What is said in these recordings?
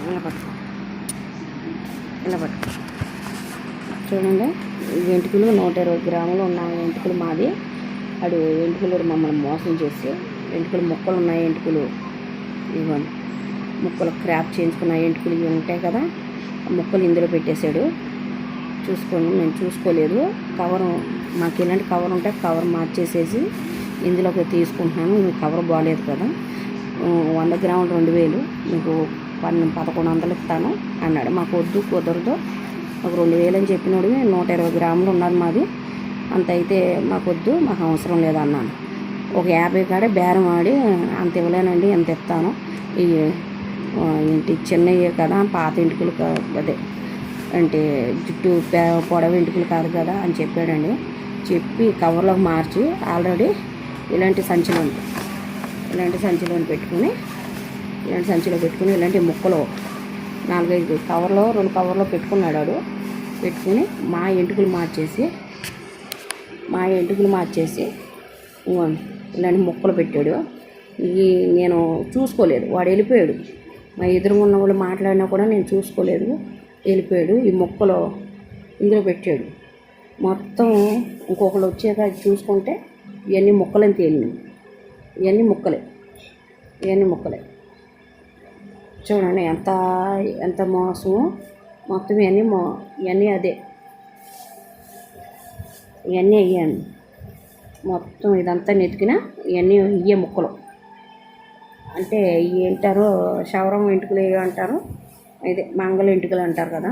ఇలా పట్టుకో, ఇలా పట్టుకో. చూడండి, ఎంటుకలు 120 గ్రాములు ఉన్నాయి. ఎంటుకలు మాది. అడు ఎంటుకలు మమ్మల్ని మోసం చేసి ఎంటుకలు ముక్కలు ఉన్నాయి. ఎంటుకలు ఇవ్వండి, ముక్కలు క్రాప్ చేయించుకున్న ఎంటుకలు ఇవి ఉంటాయి కదా, ముక్కలు ఇందులో పెట్టేశాడు. చూసుకోండి, నేను చూసుకోలేదు. కవరు మాకు ఇలాంటి కవర్ ఉంటే కవర్ మార్చేసేసి ఇందులోకి తీసుకుంటున్నాను. కవర్ బాగాలేదు కదా, 100 గ్రాములు 2000, మీకు 1100 ఇస్తాను అన్నాడు. మాకు వద్దు, కుదరదు, ఒక 2000 అని చెప్పినోడు 120 గ్రాములు ఉన్నది మాది. అంత అయితే మాకు వద్దు, మాకు అవసరం లేదన్నాను. ఒక 50 కాడే బేరం ఆడి అంత ఇవ్వలేనండి, ఎంత ఇస్తాను, ఈ ఏంటి చిన్నయ్యే కదా, పాత ఎంటుకలు అదే అంటే జుట్టు పొడవు ఎంటుకలు కాదు కదా అని చెప్పాడండి. చెప్పి కవర్లోకి మార్చి ఆల్రెడీ ఇలాంటి సంచిలో పెట్టుకుని ఇలాంటి ముక్కలు 4-5 కవర్లో 2 కవర్లో పెట్టుకున్నాడు. పెట్టుకుని మా ఎంటుకలు మార్చేసి ఇలాంటి ముక్కలు పెట్టాడు. ఇవి నేను చూసుకోలేదు, వాడు వెళ్ళిపోయాడు. మా ఎదురుగా ఉన్న వాళ్ళు మాట్లాడినా కూడా నేను చూసుకోలేదు, వెళ్ళిపోయాడు. ఈ ముక్కలు ఇందులో పెట్టాడు. మొత్తం ఇంకొకరు వచ్చాక చూసుకుంటే ఇవన్నీ ముక్కలని తేలినాయి. ఇవన్నీ ముక్కలే. చూడండి ఎంత మోసము. మొత్తం ఇవన్నీ అయ్యాను. మొత్తం ఇదంతా నెతికిన ఇవన్నీ ఇయ్యే ముక్కలు. అంటే ఏంటారో శవరం ఎంటుకలు అంటారు, ఇదే మంగళ ఎంటుకలు అంటారు కదా,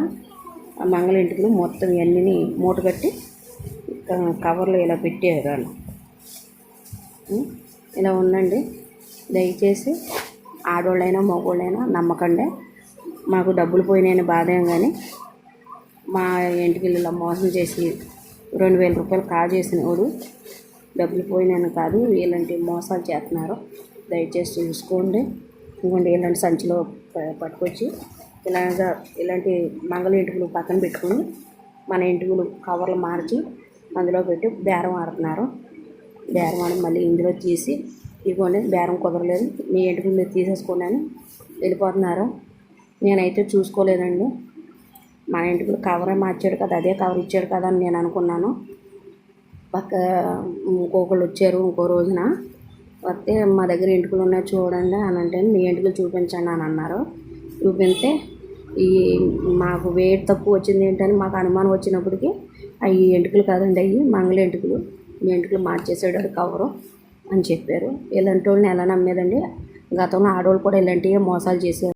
ఆ మంగళ ఎంటుకలు మొత్తం ఇవన్నీ మూట కట్టి కవర్లో ఇలా పెట్టేవాళ్ళు. ఇలా ఉందండి. దయచేసి ఆడవాళ్ళైనా మగవాళ్ళైనా నమ్మకండి. మాకు డబ్బులు పోయినాయని బాధేం, కానీ మా ఎంటుకలు ఇలా మోసం చేసి 2000 రూపాయలు కాజేసిన వాడు డబ్బులు పోయినాయని కాదు, ఇలాంటి మోసాలు చేస్తున్నారు. దయచేసి చూసుకోండి. ఇంకోండి, ఇలాంటి సంచిలో పట్టుకొచ్చి ఇలాంటి మంగళ ఎంటుకలు పక్కన పెట్టుకుని మన ఎంటుకలు కవర్లు మార్చి అందులో పెట్టి బేరం ఆడుతున్నారు. బేరం ఆడి మళ్ళీ ఇందులో తీసి ఇదిగోండి, బేరం కుదరలేదు, మీ ఎంటుకలు మీరు తీసేసుకోండి అని వెళ్ళిపోతున్నారు. నేనైతే చూసుకోలేదండి. మన ఎంటుకలు కవరే మార్చాడు కదా, అదే కవర్ ఇచ్చాడు కదా అని నేను అనుకున్నాను. ఇంకొకళ్ళు వచ్చారు ఇంకో రోజున, వస్తే మా దగ్గర ఎంటుకలు ఉన్నాయి చూడండి అని అంటే, మీ ఎంటుకలు చూపించండి అని అన్నారు. చూపిస్తే మాకు వెయిట్ తక్కువ వచ్చింది ఏంటని మాకు అనుమానం వచ్చినప్పటికీ అవి ఎంటుకలు కాదండి, అవి మంగళ ఎంటుకలు, మీ ఎంటుకలు మార్చేసాడు అది కవరు అని చెప్పారు. ఇలాంటి వాళ్ళని ఎలా నమ్మేదండి. గతంలో ఆడవాళ్ళు కూడా ఇలాంటివి మోసాలు చేశారు.